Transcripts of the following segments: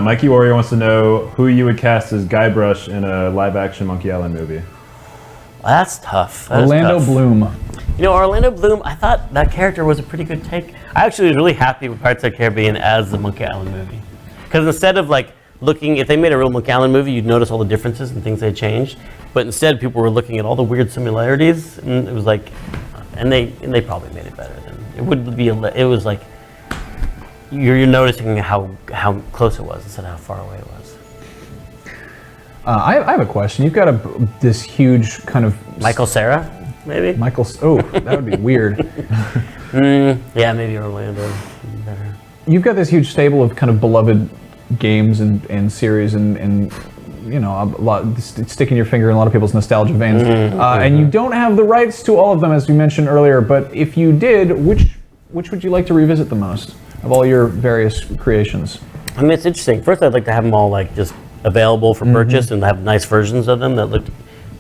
Mikey Warrior wants to know who you would cast as Guybrush in a live-action Monkey Island movie. Well, that's tough. Orlando Bloom. You know, Orlando Bloom, I thought that character was a pretty good take. I actually was really happy with Pirates of the Caribbean as the Monkey Island movie. Because instead of like looking, if they made a real Monkey Island movie, you'd notice all the differences and things they changed. But instead, people were looking at all the weird similarities, and it was like, and they probably made it better than it would be. It was like you're noticing how close it was instead of how far away it was. I have a question. You've got this huge kind of Michael Cera, maybe. Oh, that would be weird. Yeah, maybe Orlando would be better. You've got this huge stable of kind of beloved games and series and you know, a lot sticking your finger in a lot of people's nostalgia veins. And you don't have the rights to all of them, as we mentioned earlier, but if you did, which would you like to revisit the most of all your various creations? I mean, it's interesting. First, I'd like to have them all like just available for purchase and have nice versions of them that looked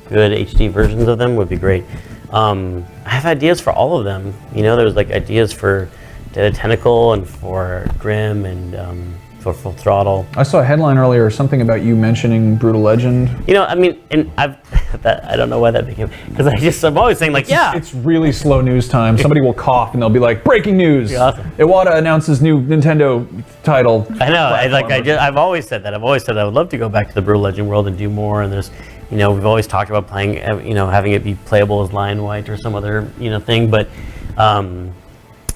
good. HD versions of them would be great. I have ideas for all of them. You know, there was like ideas for Dead of Tentacle and for Grimm and for Full Throttle. I saw a headline earlier, something about you mentioning Brutal Legend. You know, I mean, and I don't know why that became, because I'm always saying like, It's really slow news time. Somebody will cough and they'll be like, breaking news! Awesome. Iwata announces new Nintendo title. I know, I've always said that. I've always said I would love to go back to the Brutal Legend world and do more, and there's, you know, we've always talked about playing, you know, having it be playable as Lion White or some other, you know, thing, but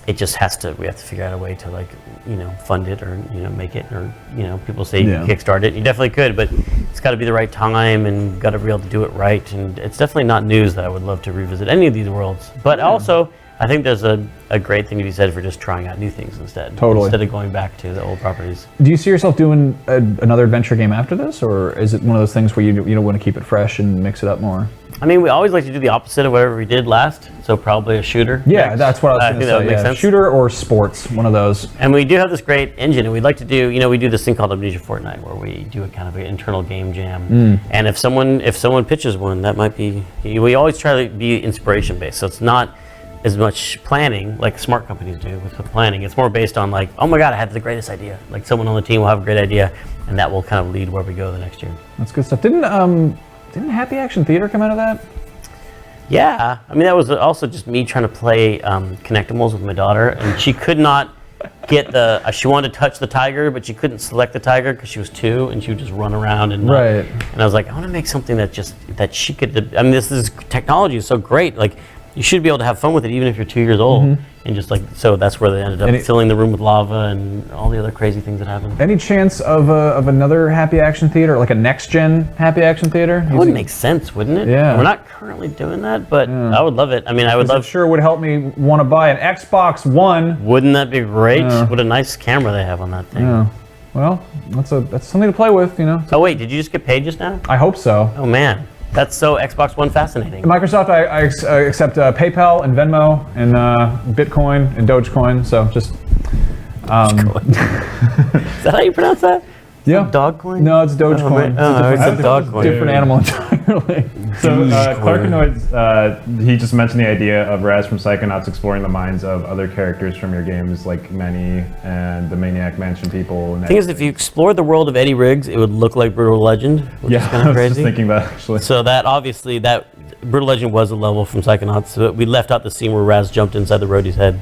it just we have to figure out a way to, like, you know, fund it or, you know, make it, or, you know, people say you can Kickstart it. You definitely could, but it's got to be the right time and got to be able to do it right. And it's definitely not news that I would love to revisit any of these worlds. But also, I think there's a great thing to be said for just trying out new things instead. Totally. Instead of going back to the old properties. Do you see yourself doing another adventure game after this, or is it one of those things where you want to keep it fresh and mix it up more? I mean, we always like to do the opposite of whatever we did last, so probably a shooter. Yeah, that's what I was going to say. That would make sense. Shooter or sports, one of those. And we do have this great engine, and we'd like to do, you know, we do this thing called Amnesia Fortnite, where we do a kind of an internal game jam. And if someone pitches one, that might be, we always try to be inspiration based, so it's not as much planning like smart companies do with the planning. It's more based on like, oh my God, I had the greatest idea. Like someone on the team will have a great idea, and that will kind of lead where we go the next year. That's good stuff. Didn't Happy Action Theater come out of that? Yeah, I mean, that was also just me trying to play Connectimals with my daughter, and she could not get she wanted to touch the tiger, but she couldn't select the tiger because she was 2, and she would just run around and and I was like, I want to make something that she could. I mean, technology is so great. Like, you should be able to have fun with it even if you're 2 years old. And just like, so that's where they ended up filling the room with lava and all the other crazy things that happened. Any chance of another Happy Action Theater, like a next-gen Happy Action Theater? That would make sense, wouldn't it? Yeah. We're not currently doing that, but I would love it. I mean, I would love. It sure would help me want to buy an Xbox One. Wouldn't that be great? What a nice camera they have on that thing. Yeah. Well, that's something to play with, you know. Oh wait, did you just get paid just now? I hope so. Oh man. That's so Xbox One fascinating. Microsoft, I accept PayPal and Venmo and Bitcoin and Dogecoin. So just. Is that how you pronounce that? Yeah. Dogcoin? No, it's Dogecoin. It's a Dogcoin. Different animal entirely. So Clarkanoids, he just mentioned the idea of Raz from Psychonauts exploring the minds of other characters from your games, like Manny and the Maniac Mansion people. And the thing is, if you explored the world of Eddie Riggs, it would look like Brutal Legend, which is kind of crazy. I was just thinking that, actually. So that, obviously, that Brutal Legend was a level from Psychonauts, so we left out the scene where Raz jumped inside the roadie's head.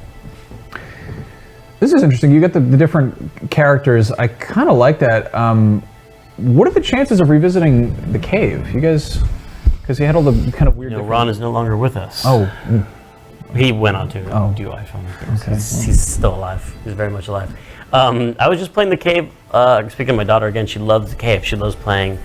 This is interesting. You get the different characters. I kind of like that. What are the chances of revisiting the cave? You guys, because he had all the kind of weird. No, Ron is no longer with us. Oh. He went on to do iPhone. Okay. He's still alive. He's very much alive. I was just playing the cave. Speaking of my daughter again, she loves the cave. She loves playing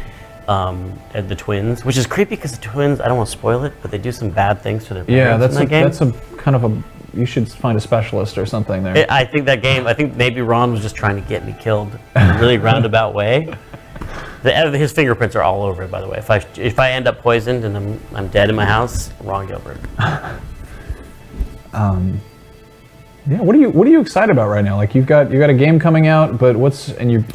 the twins, which is creepy because the twins, I don't want to spoil it, but they do some bad things to their parents in that game. That's a kind of a. You should find a specialist or something there. I think maybe Ron was just trying to get me killed in a really roundabout way. His fingerprints are all over it, by the way. If I end up poisoned and I'm dead in my house, Ron Gilbert. Yeah, what are you excited about right now? Like you got a game coming out, but you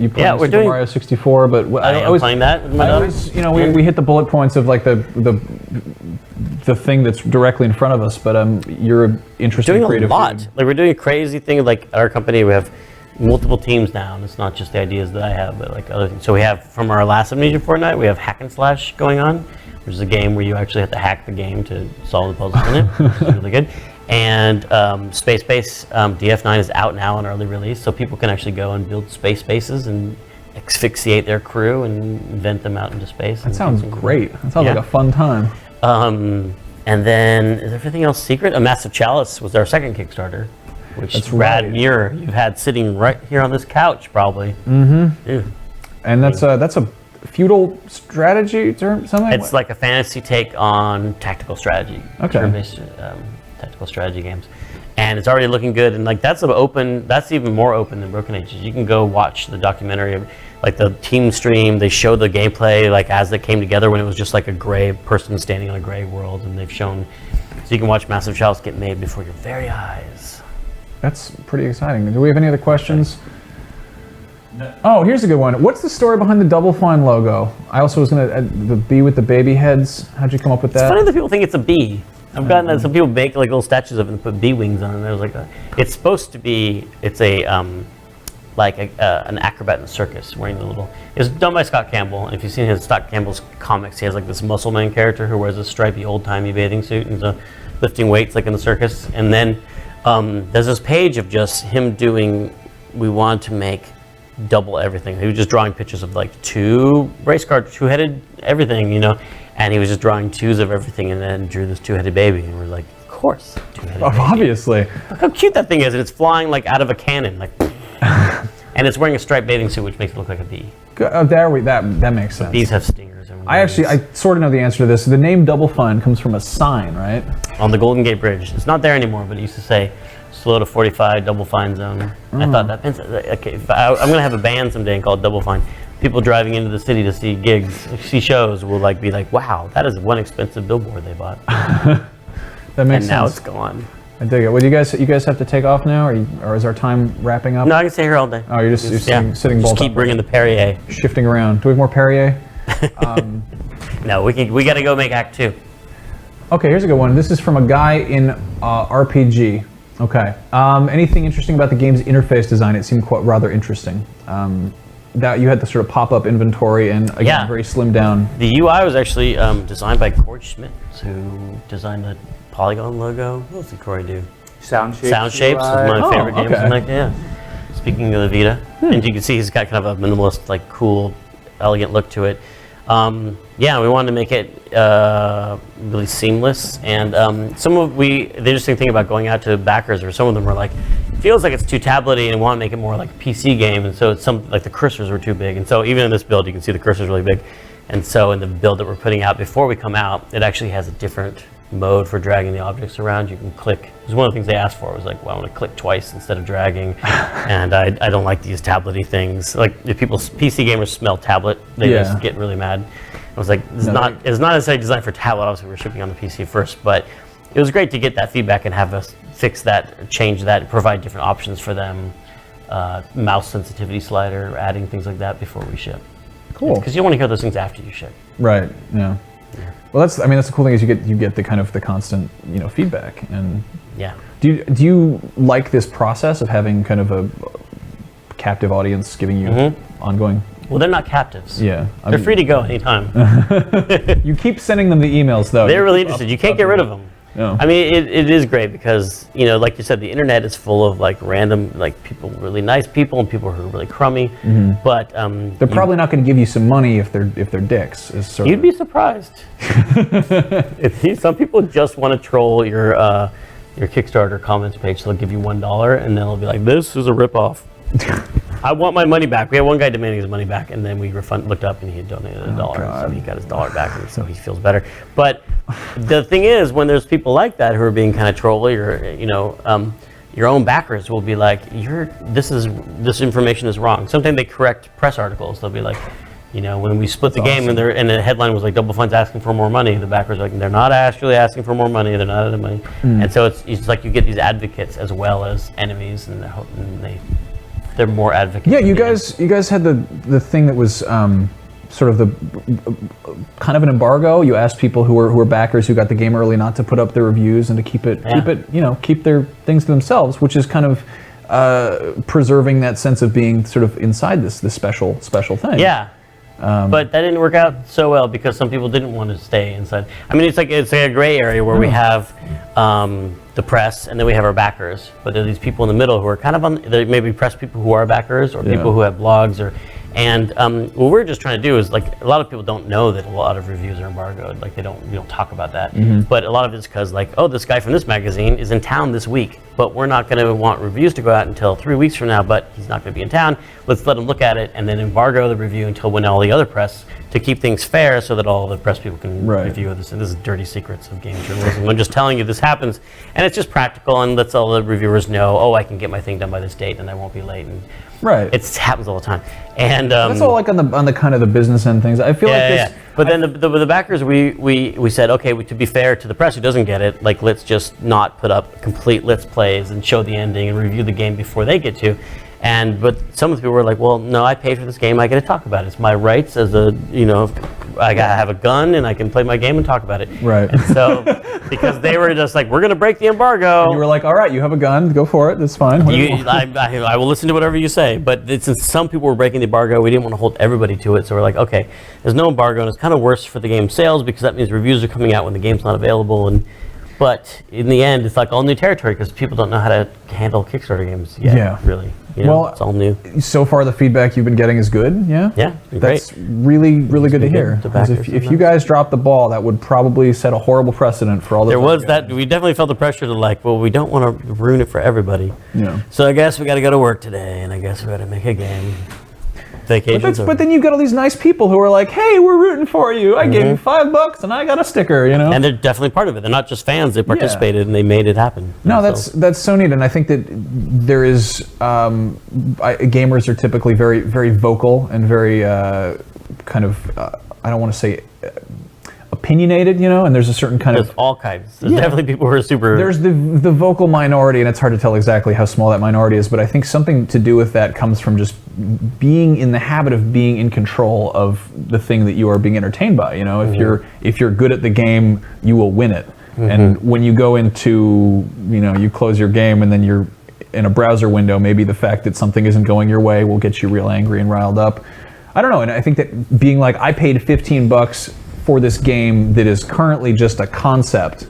playing Super Mario 64, but I was playing that with my daughter. Always, we hit the bullet points of like the thing that's directly in front of us, but you're interested in creative. Doing a lot. Like we're doing a crazy thing. Like at our company, we have multiple teams now, and it's not just the ideas that I have, but like other things. So we have, from our last Amnesia Fortnite, we have Hack and Slash going on, which is a game where you actually have to hack the game to solve the puzzles in it, which is really good. And Space Base DF9 is out now in early release, so people can actually go and build space bases and asphyxiate their crew and vent them out into space. That sounds great. That sounds like a fun time. And then, is everything else secret? A Massive Chalice was our second Kickstarter, which That's is rad right. mirror you've had sitting right here on this couch, probably. Mm-hmm. And that's a feudal strategy term, something? It's like a fantasy take on tactical strategy. Okay. Turn-based tactical strategy games. And it's already looking good, and like that's even more open than Broken Ages. You can go watch the documentary of like the team stream. They show the gameplay like as it came together when it was just like a gray person standing on a gray world, and they've shown, so you can watch Massive Chalice get made before your very eyes. That's pretty exciting. Do we have any other questions? No. Oh, here's a good one. What's the story behind the Double Fine logo? I also was gonna the bee with the baby heads. How'd you come up with that? It's funny that people think it's a bee. I've gotten that some people make like little statues of it and put bee wings on it. And I was like, it's supposed to be. It's a like an acrobat in a circus wearing the little. It's done by Scott Campbell. And if you've seen his Scott Campbell's comics, he has like this muscle man character who wears a stripy old timey bathing suit and is lifting weights like in the circus. And then there's this page of just him doing. We wanted to make double everything. He was just drawing pictures of like two race cars, two-headed everything, you know. And he was just drawing twos of everything and then drew this two-headed baby. And we're like, of course, two-headed baby. Obviously. Look how cute that thing is. And it's flying like out of a cannon. Like, and it's wearing a striped bathing suit, which makes it look like a bee. That makes sense. Bees have stingers. And I sort of know the answer to this. The name Double Fine comes from a sign, right? On the Golden Gate Bridge. It's not there anymore, but it used to say, slow to 45, double fine zone. I thought that, okay, I'm going to have a band someday called Double Fine. People driving into the city to see gigs, see shows, will like be like, "Wow, that is one expensive billboard they bought." That makes sense. And now it's gone. I dig it. Well, you guys have to take off now, or is our time wrapping up? No, I can stay here all day. Oh, you're sitting bolt Just keep up, bringing the Perrier. shifting around. Do we have more Perrier? No, we got to go make Act 2. Okay, here's a good one. This is from a guy in RPG. Okay. Anything interesting about the game's interface design? It seemed quite rather interesting. That you had the sort of pop-up inventory and again very slimmed down. The UI was actually designed by Corey Schmidt, who designed the Polygon logo. What else did Corey do? Sound Shapes. Sound Shapes was my favorite game. okay. Like, yeah. Speaking of the Vita, and you can see he's got kind of a minimalist, like cool, elegant look to it. Yeah, we wanted to make it really seamless, and the interesting thing about going out to backers, or some of them were like, it feels like it's too tablety, and want to make it more like a PC game, and so it's like the cursors were too big, and so even in this build, you can see the cursors really big, and so in the build that we're putting out before we come out, it actually has a different mode for dragging the objects around. You can click. It was one of the things they asked for. Was like, well, I want to click twice instead of dragging, and I don't like these tablety things. Like if PC gamers smell tablet, they just get really mad. I was like, it's not necessarily designed for tablet. Obviously, we're shipping on the PC first, but it was great to get that feedback and have us fix that, change that, provide different options for them, mouse sensitivity slider, adding things like that before we ship. Cool. Because you don't want to hear those things after you ship. Right. Yeah. Well, that's the cool thing is you get the kind of the constant feedback. And yeah. Do you like this process of having kind of a captive audience giving you ongoing? Well, they're not captives. Yeah. They're free to go anytime. You keep sending them the emails though. They're really interested. You can't get rid of them. No. I mean, it is great because, like you said, the internet is full of like random, like people, really nice people and people who are really crummy. But they're probably not going to give you some money if they're dicks. You'd be surprised. Some people just want to troll your Kickstarter comments page. So they'll give you $1 and then they'll be like, "This is a ripoff. I want my money back." We had one guy demanding his money back, and then we looked up, and he had donated $1, so he got his $1 back, and so he feels better. But the thing is, when there's people like that who are being kind of trolly, or your own backers will be like, "This information is wrong." Sometimes they correct press articles. They'll be like, when we split the game, and the headline was like, "Double Fine's asking for more money," the backers are like, "They're not actually asking for more money. They're not out of money." And so it's like you get these advocates as well as enemies, and they're more advocates. Yeah, you guys had the thing that was sort of the kind of an embargo. You asked people who were backers who got the game early not to put up their reviews and to keep their things to themselves, which is kind of preserving that sense of being sort of inside this special thing. Yeah. But that didn't work out so well because some people didn't want to stay inside. I mean, it's like a gray area where we have the press and then we have our backers. But there are these people in the middle who are kind of there may be press people who are backers or people who have blogs and what we're just trying to do is, like, a lot of people don't know that a lot of reviews are embargoed. Like, we don't talk about that. But a lot of it's because, like, oh, this guy from this magazine is in town this week, but we're not going to want reviews to go out until 3 weeks from now, but he's not going to be in town. Let's let him look at it and then embargo the review until when all the other press, to keep things fair so that all the press people can review this. And this is dirty secrets of game journalism. I'm just telling you this happens, and it's just practical, and lets all the reviewers know, oh, I can get my thing done by this date and I won't be late. And it happens all the time. And that's all like on the kind of the business end things. I feel But then the backers, we said, okay, to be fair to the press who doesn't get it, like, let's just not put up complete let's plays and show the ending and review the game before they get to. But some of the people were like, well, no, I paid for this game, I get to talk about it. It's my rights as a, I have a gun and I can play my game and talk about it. Right. And so, because they were just like, we're going to break the embargo. And you were like, all right, you have a gun, go for it, that's fine. I will listen to whatever you say. But since some people were breaking the embargo, we didn't want to hold everybody to it. So we're like, okay, there's no embargo, and it's kind of worse for the game sales because that means reviews are coming out when the game's not available. But in the end, it's like all new territory because people don't know how to handle Kickstarter games yet, really. It's all new. So far, the feedback you've been getting is good, yeah? Yeah, that's great. Really, really good to hear. If you guys dropped the ball, that would probably set a horrible precedent for all the. There was that. We definitely felt the pressure to, like, well, we don't want to ruin it for everybody. Yeah. So I guess we got to go to work today, and I guess we got to make a game. But then you've got all these nice people who are like, hey, we're rooting for you. I gave you $5 and I got a sticker, And they're definitely part of it. They're not just fans. They participated and they made it happen. No, that's so neat. And I think that there is, gamers are typically very, very vocal and very kind of, I don't want to say opinionated, and there's a certain kind of all kinds. There's definitely people who are super. There's the vocal minority, and it's hard to tell exactly how small that minority is, but I think something to do with that comes from just being in the habit of being in control of the thing that you are being entertained by. If you're good at the game, you will win it. And when you go into, you close your game and then you're in a browser window, maybe the fact that something isn't going your way will get you real angry and riled up. I don't know, and I think that being like, I paid $15 for this game that is currently just a concept.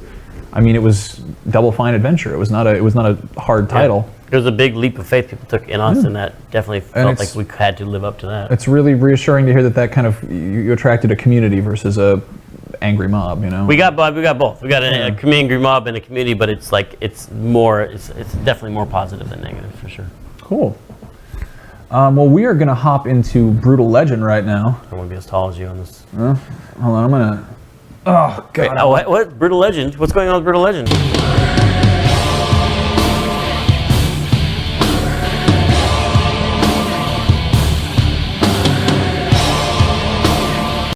I mean, it was Double Fine Adventure. It was not a hard title. It was a big leap of faith people took in us, and that definitely felt like we had to live up to that. It's really reassuring to hear that kind of you attracted a community versus a angry mob. We got both. We got a angry mob and a community, but it's like it's definitely more positive than negative for sure. Cool. Well, we are going to hop into Brutal Legend right now. I won't be as tall as you on this. Hold on, I'm going to... Oh, God. Wait, what? Brutal Legend? What's going on with Brutal Legend?